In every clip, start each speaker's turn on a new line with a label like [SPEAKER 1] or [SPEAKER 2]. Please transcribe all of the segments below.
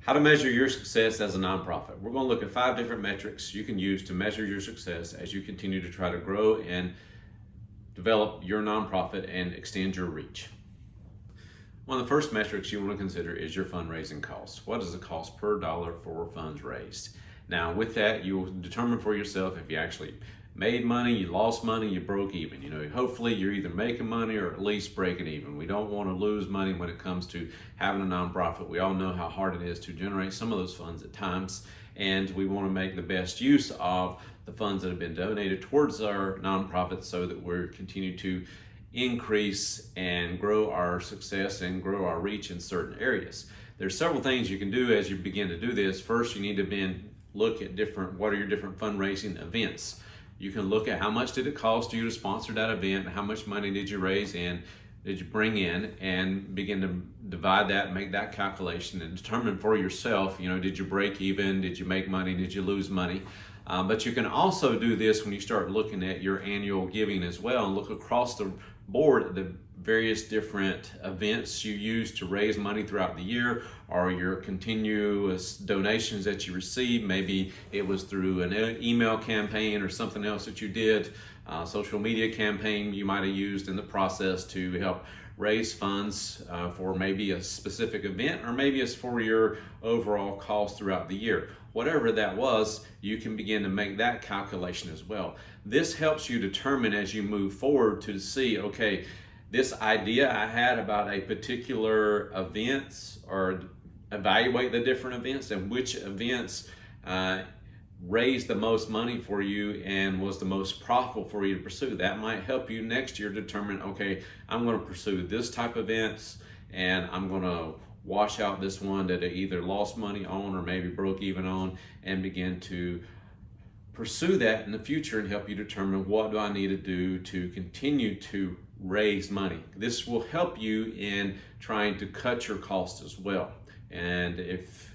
[SPEAKER 1] How to measure your success as a nonprofit. We're going to look at 5 different metrics you can use to measure your success as you continue to try to grow and develop your nonprofit and extend your reach. One of the first metrics you want to consider is your fundraising cost. What is the cost per dollar for funds raised? Now, with that, you will determine for yourself if you actually made money, you lost money, you broke even. Hopefully you're either making money or at least breaking even. We don't want to lose money when it comes to having a nonprofit. We all know how hard it is to generate some of those funds at times, and we want to make the best use of the funds that have been donated towards our nonprofit so that we're continue to increase and grow our success and grow our reach in certain areas. There's several things you can do as you begin to do this. First, you need to look at what are your different fundraising events. You can look at how much did it cost you to sponsor that event, how much money did you bring in, and begin to divide that, make that calculation, and determine for yourself, did you break even, did you make money, did you lose money? But you can also do this when you start looking at your annual giving as well, and look across the board at the various different events you use to raise money throughout the year, or your continuous donations that you receive. Maybe it was through an email campaign or something else that you did, social media campaign you might have used in the process to help raise funds for maybe a specific event, or maybe it's for your overall cost throughout the year. Whatever that was, you can begin to make that calculation as well. This helps you determine as you move forward to see, okay, this idea I had about a particular event, or evaluate the different events and which events raised the most money for you and was the most profitable for you to pursue. That might help you next year determine, okay, I'm going to pursue this type of events, and I'm going to wash out this one that I either lost money on or maybe broke even on, and begin to pursue that in the future and help you determine what do I need to do to continue to raise money. This will help you in trying to cut your costs as well. And if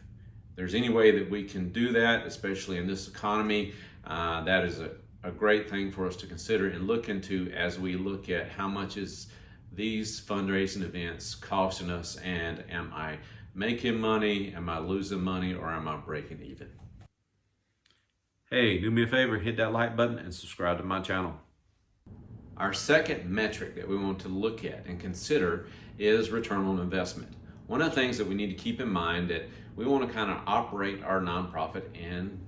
[SPEAKER 1] there's any way that we can do that, especially in this economy, that is a great thing for us to consider and look into as we look at how much is these fundraising events costing us, and am I making money, am I losing money, or am I breaking even? Hey, do me a favor, hit that like button and subscribe to my channel. Our second metric that we want to look at and consider is return on investment. One of the things that we need to keep in mind that we want to kind of operate our nonprofit in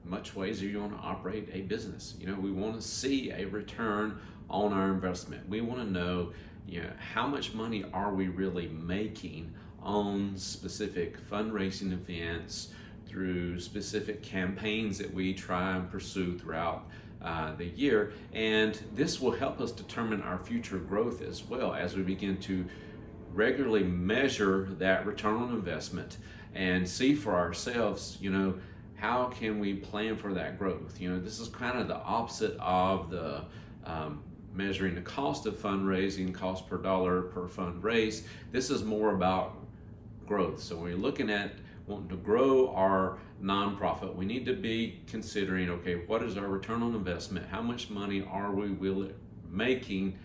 [SPEAKER 1] much ways you want to operate a business. We want to see a return on our investment. We want to know, how much money are we really making on specific fundraising events, through specific campaigns that we try and pursue throughout the year. And this will help us determine our future growth as well, as we begin to regularly measure that return on investment and see for ourselves, how can we plan for that growth? This is kind of the opposite of the measuring the cost of fundraising, cost per dollar per fund raised. This is more about growth. So when you're looking at wanting to grow our nonprofit, we need to be considering, okay, what is our return on investment? How much money are we making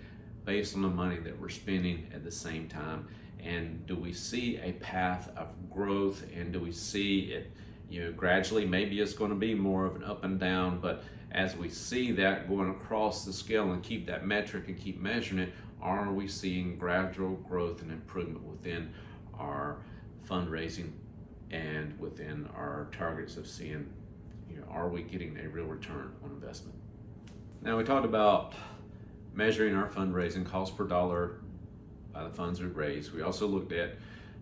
[SPEAKER 1] based on the money that we're spending at the same time? And do we see a path of growth? And do we see it, gradually? Maybe it's going to be more of an up and down, but as we see that going across the scale and keep that metric and keep measuring it, are we seeing gradual growth and improvement within our fundraising and within our targets of seeing, are we getting a real return on investment? Now, we talked about measuring our fundraising cost per dollar by the funds we raise. We also looked at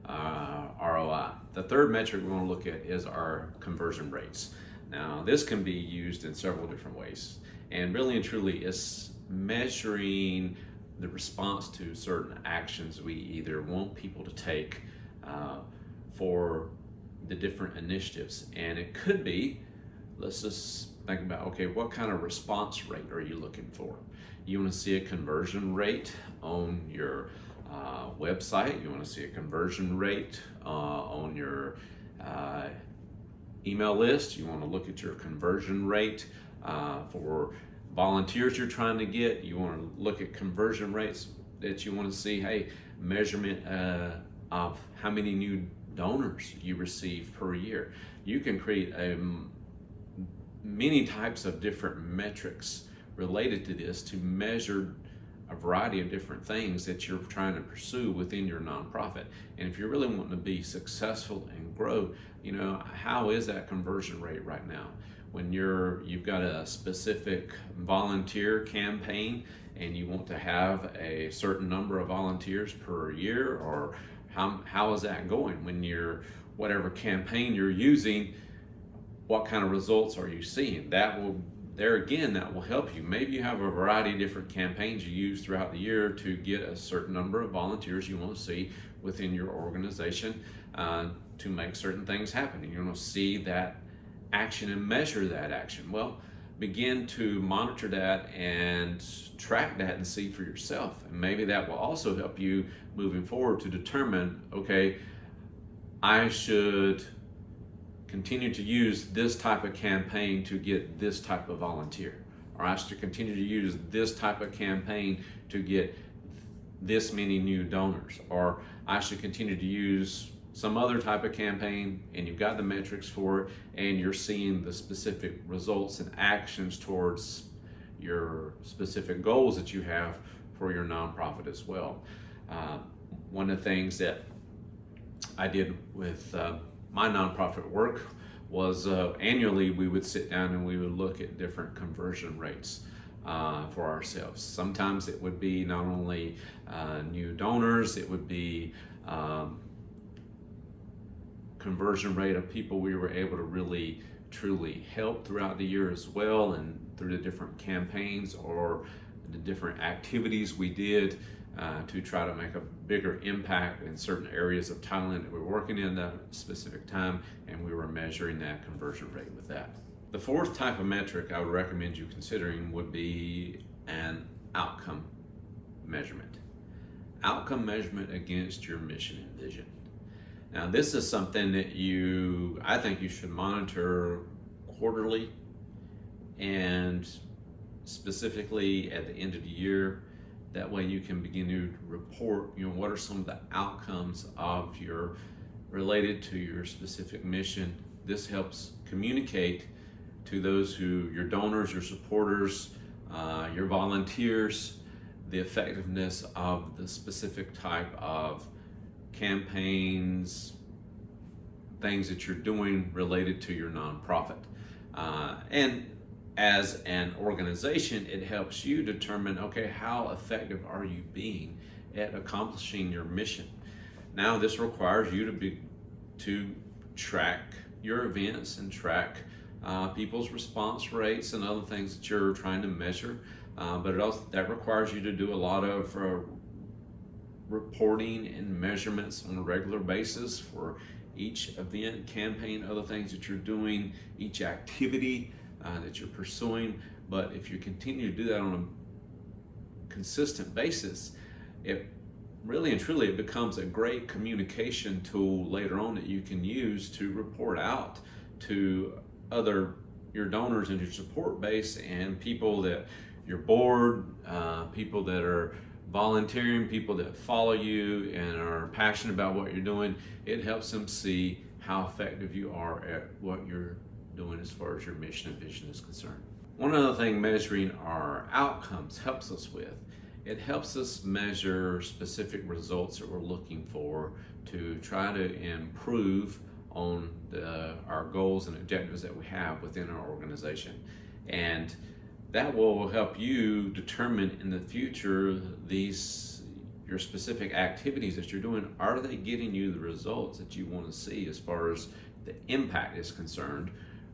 [SPEAKER 1] ROI. The third metric we want to look at is our conversion rates. Now, this can be used in several different ways, and really and truly it's measuring the response to certain actions we either want people to take for the different initiatives. And it could be, let's just think about, okay, what kind of response rate are you looking for? You want to see a conversion rate on your website. You want to see a conversion rate on your email list. You want to look at your conversion rate for volunteers you're trying to get. You want to look at conversion rates that you want to see, hey, measurement of how many new donors you receive per year. You can create many types of different metrics related to this to measure a variety of different things that you're trying to pursue within your nonprofit. And if you're really wanting to be successful and grow, how is that conversion rate right now? When you've got a specific volunteer campaign and you want to have a certain number of volunteers per year, or how is that going? When whatever campaign you're using, what kind of results are you seeing? That will help you. Maybe you have a variety of different campaigns you use throughout the year to get a certain number of volunteers you want to see within your organization to make certain things happen. And you want to see that action and measure that action. Well, begin to monitor that and track that and see for yourself. And maybe that will also help you moving forward to determine, okay, I should continue to use this type of campaign to get this type of volunteer, or I should continue to use this type of campaign to get this many new donors, or I should continue to use some other type of campaign, and you've got the metrics for it and you're seeing the specific results and actions towards your specific goals that you have for your nonprofit as well. One of the things that I did with my nonprofit work was annually we would sit down and we would look at different conversion rates for ourselves. Sometimes it would be not only new donors, it would be conversion rate of people we were able to really truly help throughout the year as well, and through the different campaigns or the different activities we did to try to make a bigger impact in certain areas of Thailand that we're working in that specific time, and we were measuring that conversion rate with that. The fourth type of metric I would recommend you considering would be an outcome measurement. Outcome measurement against your mission and vision. Now, this is something that I think you should monitor quarterly, and specifically at the end of the year. That way you can begin to report, what are some of the outcomes related to your specific mission. This helps communicate to those your donors, your supporters, your volunteers, the effectiveness of the specific type of campaigns, things that you're doing related to your nonprofit. And as an organization, it helps you determine, okay, how effective are you being at accomplishing your mission? Now, this requires you to track your events and track people's response rates and other things that you're trying to measure. But that requires you to do a lot of reporting and measurements on a regular basis for each event, campaign, other things that you're doing, each activity that you're pursuing. But if you continue to do that on a consistent basis, it really and truly it becomes a great communication tool later on that you can use to report out to your donors and your support base and people that your board, people that are volunteering, people that follow you and are passionate about what you're doing. It helps them see how effective you are at what you're doing as far as your mission and vision is concerned. One other thing measuring our outcomes helps us with, it helps us measure specific results that we're looking for to try to improve on our goals and objectives that we have within our organization. And that will help you determine in the future your specific activities that you're doing, are they getting you the results that you want to see as far as the impact is concerned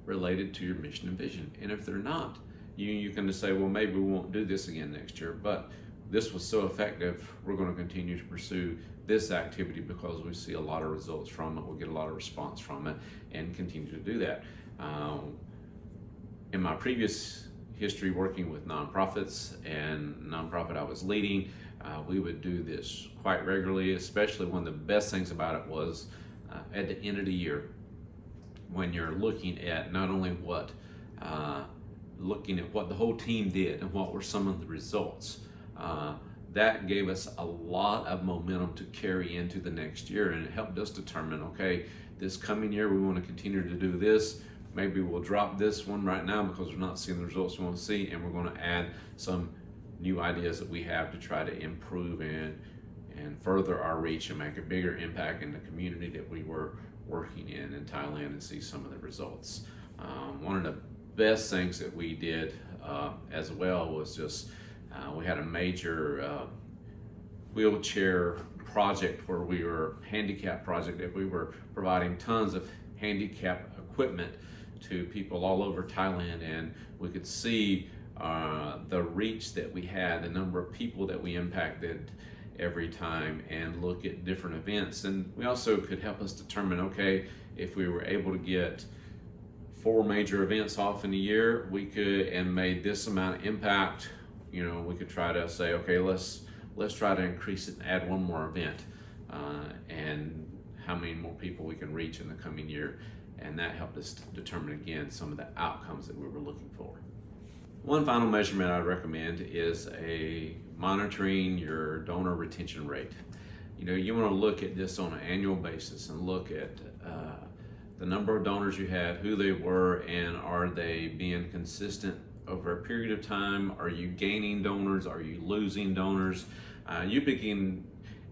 [SPEAKER 1] related to your mission and vision? And if they're not, you can just say, well, maybe we won't do this again next year, but this was so effective, we're going to continue to pursue this activity because we see a lot of results from it, we'll get a lot of response from it, and continue to do that. In my previous history working with nonprofits and nonprofit I was leading, we would do this quite regularly, especially one of the best things about it was at the end of the year, when you're looking at not only looking at what the whole team did and what were some of the results, that gave us a lot of momentum to carry into the next year, and it helped us determine, okay, this coming year we want to continue to do this. Maybe we'll drop this one right now because we're not seeing the results we want to see, and we're going to add some new ideas that we have to try to improve and further our reach and make a bigger impact in the community that we were working in Thailand, and see some of the results. One of the best things that we did as well was just we had a major wheelchair project where we were handicap project that we were providing tons of handicap equipment to people all over Thailand, and we could see the reach that we had, the number of people that we impacted every time, and look at different events. And we also could help us determine, okay, if we were able to get 4 major events off in a year, we could, and made this amount of impact, you know, we could try to say, okay, let's try to increase it and add 1 more event, and how many more people we can reach in the coming year. And that helped us determine, again, some of the outcomes that we were looking for. One final measurement I'd recommend is monitoring your donor retention rate. You know, you want to look at this on an annual basis and look at the number of donors you had, who they were, and are they being consistent over a period of time? Are you gaining donors? Are you losing donors?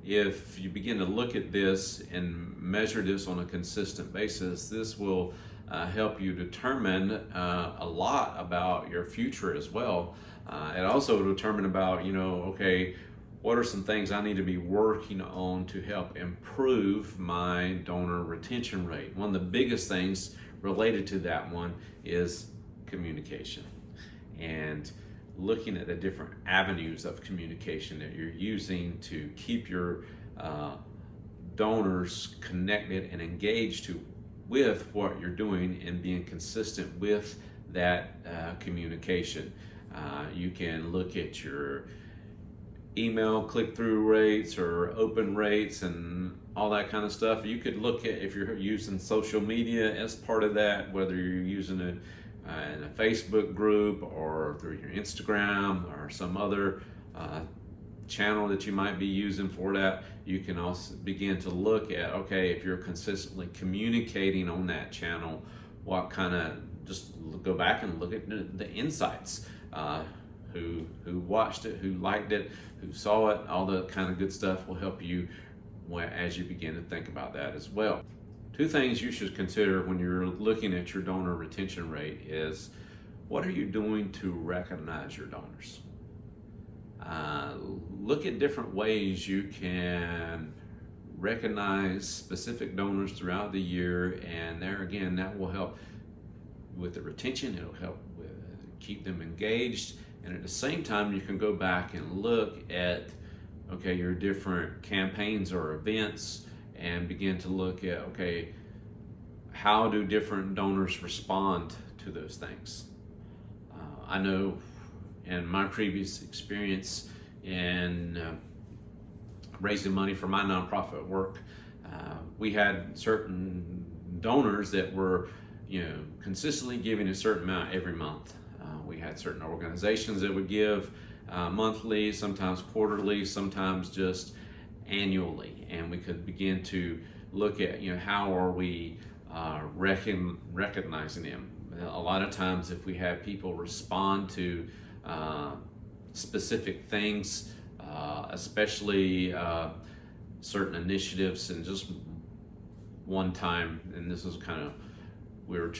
[SPEAKER 1] If you begin to look at this and measure this on a consistent basis, this will help you determine a lot about your future as well. It also will determine about, you know, okay, what are some things I need to be working on to help improve my donor retention rate? One of the biggest things related to that one is communication, and looking at the different avenues of communication that you're using to keep your donors connected and engaged with what you're doing, and being consistent with that communication. You can look at your email click-through rates or open rates and all that kind of stuff. You could look at if you're using social media as part of that, whether you're using it in a Facebook group or through your Instagram or some other channel that you might be using for that. You can also begin to look at, okay, if you're consistently communicating on that channel, what kind of, just go back and look at the insights, who watched it, who liked it, who saw it, all the kind of good stuff will help you as you begin to think about that as well. 2 things you should consider when you're looking at your donor retention rate is, what are you doing to recognize your donors? Look at different ways you can recognize specific donors throughout the year, and there again, that will help with the retention. It'll help keep them engaged, and at the same time, you can go back and look at, okay, your different campaigns or events, and begin to look at, okay, how do different donors respond to those things? I know in my previous experience in raising money for my nonprofit work, we had certain donors that were, you know, consistently giving a certain amount every month. We had certain organizations that would give monthly, sometimes quarterly, sometimes just annually, and we could begin to look at, you know, how are we recognizing them. A lot of times, if we have people respond to specific things, especially certain initiatives, and just one time, and this was kind of, we were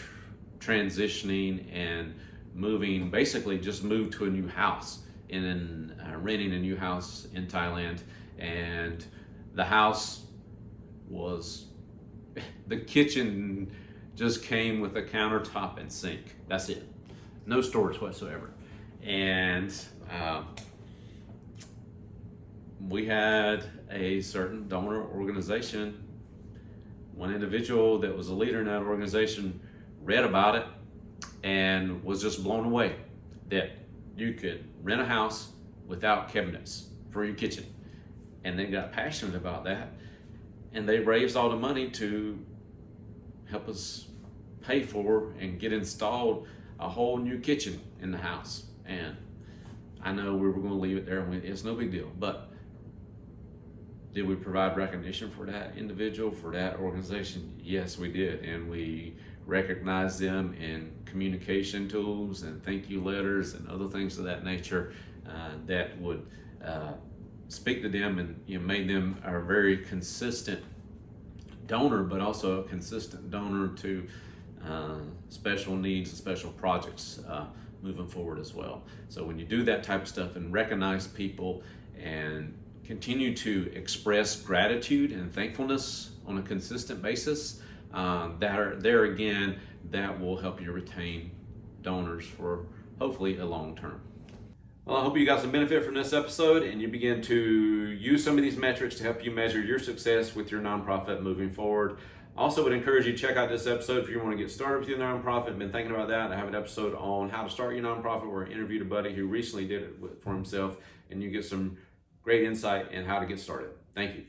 [SPEAKER 1] transitioning and moving, basically just moved to a new house, and renting a new house in Thailand, and the house was, the kitchen just came with a countertop and sink. That's it. No storage whatsoever. And we had a certain donor organization. One individual that was a leader in that organization read about it and was just blown away that you could rent a house without cabinets for your kitchen. And they got passionate about that, and they raised all the money to help us pay for and get installed a whole new kitchen in the house. And I know we were going to leave it there, and it's no big deal, but did we provide recognition for that individual, for that organization? Yes, we did, and we recognized them in communication tools and thank you letters and other things of that nature that would speak to them, and made them a very consistent donor, but also a consistent donor to special needs and special projects moving forward as well. So when you do that type of stuff and recognize people and continue to express gratitude and thankfulness on a consistent basis, there again, that will help you retain donors for hopefully a long term. Well, I hope you got some benefit from this episode and you begin to use some of these metrics to help you measure your success with your nonprofit moving forward. Also would encourage you to check out this episode if you want to get started with your nonprofit. Been thinking about that. I have an episode on how to start your nonprofit where I interviewed a buddy who recently did it for himself, and you get some great insight in how to get started. Thank you.